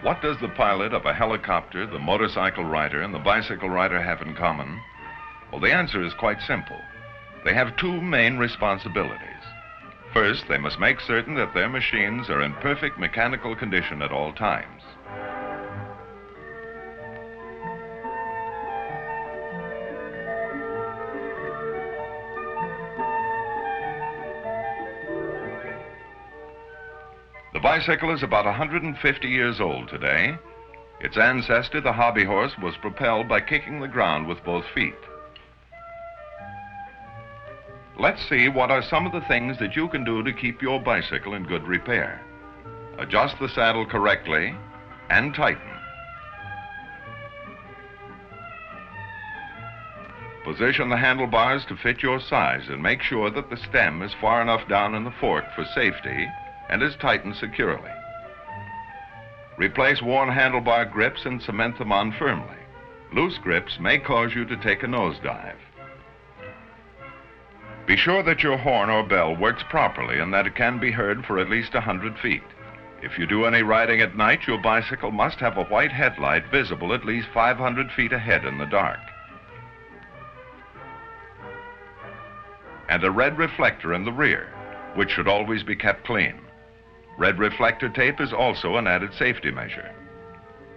What does the pilot of a helicopter, the motorcycle rider, and the bicycle rider have in common? Well, the answer is quite simple. They have two main responsibilities. First, they must make certain that their machines are in perfect mechanical condition at all times. The bicycle is about 150 years old today. Its ancestor, the hobby horse, was propelled by kicking the ground with both feet. Let's see what are some of the things that you can do to keep your bicycle in good repair. Adjust the saddle correctly and tighten. Position the handlebars to fit your size and make sure that the stem is far enough down in the fork for safety and is tightened securely. Replace worn handlebar grips and cement them on firmly. Loose grips may cause you to take a nosedive. Be sure that your horn or bell works properly and that it can be heard for at least 100 feet. If you do any riding at night, your bicycle must have a white headlight visible at least 500 feet ahead in the dark, and a red reflector in the rear, which should always be kept clean. Red reflector tape is also an added safety measure.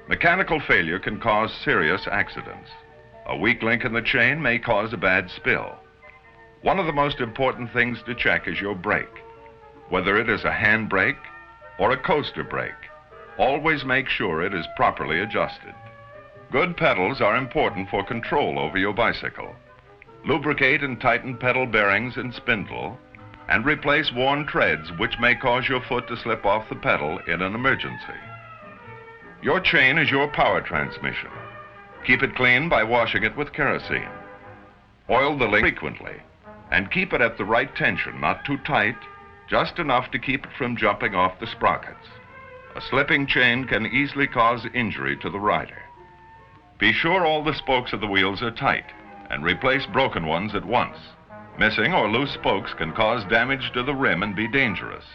Mechanical failure can cause serious accidents. A weak link in the chain may cause a bad spill. One of the most important things to check is your brake. Whether it is a hand brake or a coaster brake, always make sure it is properly adjusted. Good pedals are important for control over your bicycle. Lubricate and tighten pedal bearings and spindle, and replace worn treads which may cause your foot to slip off the pedal in an emergency. Your chain is your power transmission. Keep it clean by washing it with kerosene. Oil the link frequently, and keep it at the right tension, not too tight, just enough to keep it from jumping off the sprockets. A slipping chain can easily cause injury to the rider. Be sure all the spokes of the wheels are tight, and replace broken ones at once. Missing or loose spokes can cause damage to the rim and be dangerous.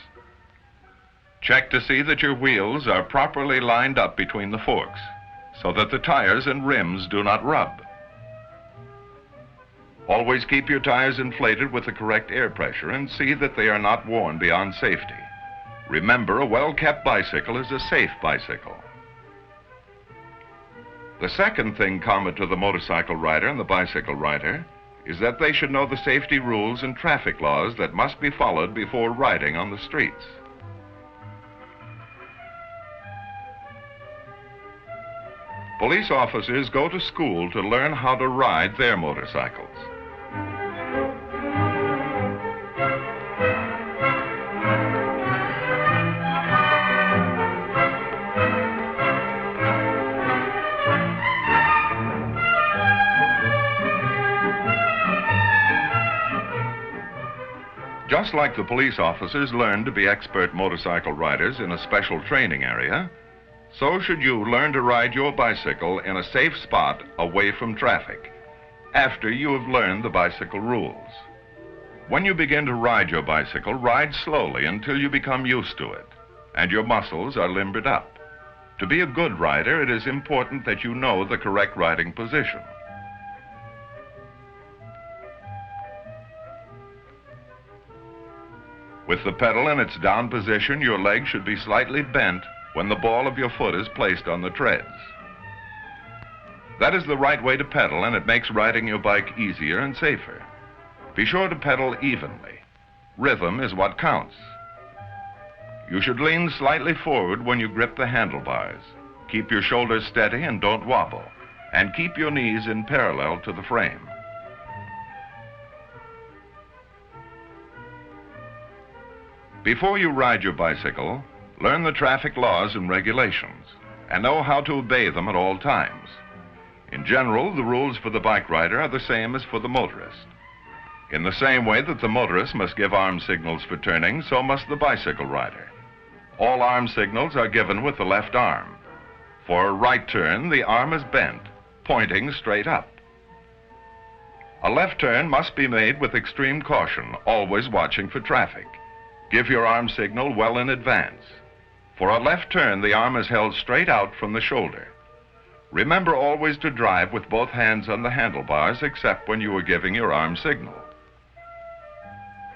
Check to see that your wheels are properly lined up between the forks, so that the tires and rims do not rub. Always keep your tires inflated with the correct air pressure and see that they are not worn beyond safety. Remember, a well-kept bicycle is a safe bicycle. The second thing common to the motorcycle rider and the bicycle rider is that they should know the safety rules and traffic laws that must be followed before riding on the streets. Police officers go to school to learn how to ride their motorcycles. Just like the police officers learn to be expert motorcycle riders in a special training area, so should you learn to ride your bicycle in a safe spot away from traffic, after you have learned the bicycle rules. When you begin to ride your bicycle, ride slowly until you become used to it, and your muscles are limbered up. To be a good rider, it is important that you know the correct riding position. With the pedal in its down position, your leg should be slightly bent when the ball of your foot is placed on the treads. That is the right way to pedal, and it makes riding your bike easier and safer. Be sure to pedal evenly. Rhythm is what counts. You should lean slightly forward when you grip the handlebars. Keep your shoulders steady and don't wobble, and keep your knees in parallel to the frame. Before you ride your bicycle, learn the traffic laws and regulations, and know how to obey them at all times. In general, the rules for the bike rider are the same as for the motorist. In the same way that the motorist must give arm signals for turning, so must the bicycle rider. All arm signals are given with the left arm. For a right turn, the arm is bent, pointing straight up. A left turn must be made with extreme caution, always watching for traffic. Give your arm signal well in advance. For a left turn, the arm is held straight out from the shoulder. Remember always to drive with both hands on the handlebars except when you are giving your arm signal.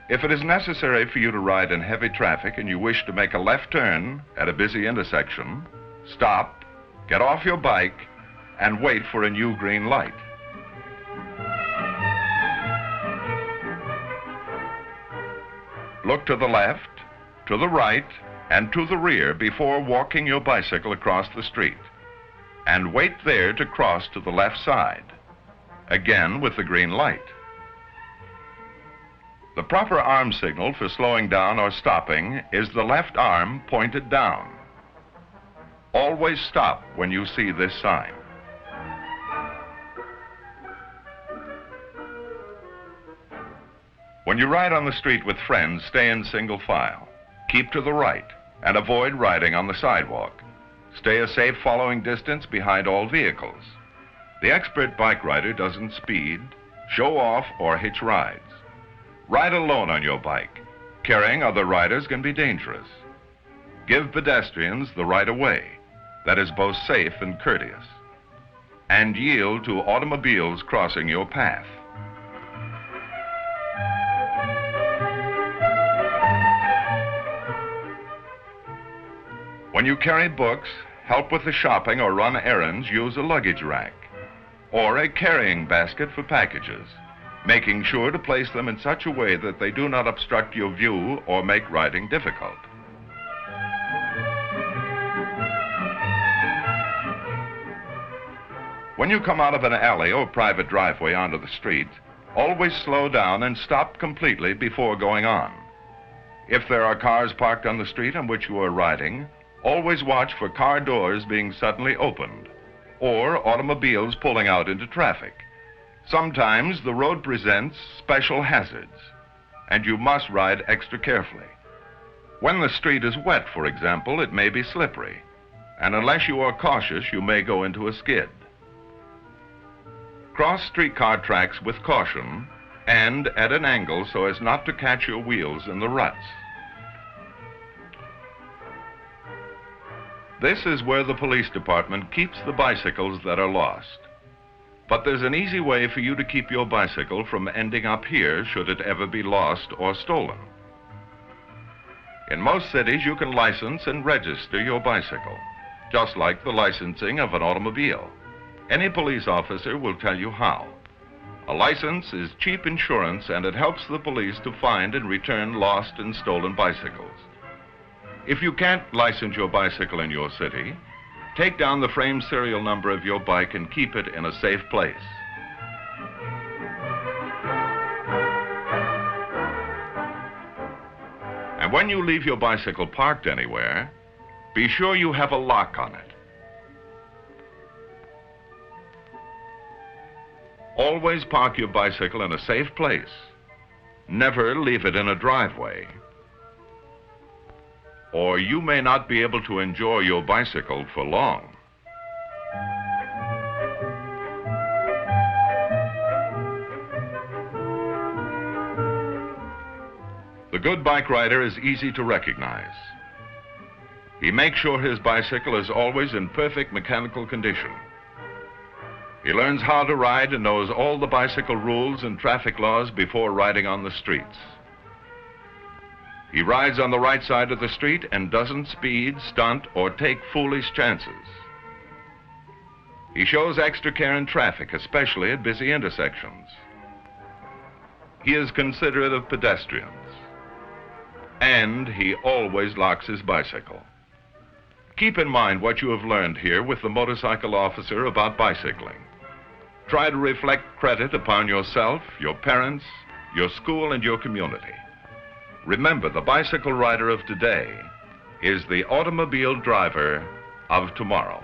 If it is necessary for you to ride in heavy traffic and you wish to make a left turn at a busy intersection, stop, get off your bike, and wait for a new green light. Look to the left, to the right, and to the rear before walking your bicycle across the street. And wait there to cross to the left side, again with the green light. The proper arm signal for slowing down or stopping is the left arm pointed down. Always stop when you see this sign. When you ride on the street with friends, stay in single file. Keep to the right and avoid riding on the sidewalk. Stay a safe following distance behind all vehicles. The expert bike rider doesn't speed, show off, or hitch rides. Ride alone on your bike. Carrying other riders can be dangerous. Give pedestrians the right of way. That is both safe and courteous. And yield to automobiles crossing your path. When you carry books, help with the shopping, or run errands, use a luggage rack or a carrying basket for packages, making sure to place them in such a way that they do not obstruct your view or make riding difficult. When you come out of an alley or private driveway onto the street, always slow down and stop completely before going on. If there are cars parked on the street on which you are riding, always watch for car doors being suddenly opened or automobiles pulling out into traffic. Sometimes the road presents special hazards, and you must ride extra carefully. When the street is wet, for example, it may be slippery, and unless you are cautious, you may go into a skid. Cross streetcar tracks with caution and at an angle so as not to catch your wheels in the ruts. This is where the police department keeps the bicycles that are lost. But there's an easy way for you to keep your bicycle from ending up here should it ever be lost or stolen. In most cities, you can license and register your bicycle, just like the licensing of an automobile. Any police officer will tell you how. A license is cheap insurance, and it helps the police to find and return lost and stolen bicycles. If you can't license your bicycle in your city, take down the frame serial number of your bike and keep it in a safe place. And when you leave your bicycle parked anywhere, be sure you have a lock on it. Always park your bicycle in a safe place. Never leave it in a driveway, or you may not be able to enjoy your bicycle for long. The good bike rider is easy to recognize. He makes sure his bicycle is always in perfect mechanical condition. He learns how to ride and knows all the bicycle rules and traffic laws before riding on the streets. He rides on the right side of the street and doesn't speed, stunt, or take foolish chances. He shows extra care in traffic, especially at busy intersections. He is considerate of pedestrians. And he always locks his bicycle. Keep in mind what you have learned here with the motorcycle officer about bicycling. Try to reflect credit upon yourself, your parents, your school, and your community. Remember, the bicycle rider of today is the automobile driver of tomorrow.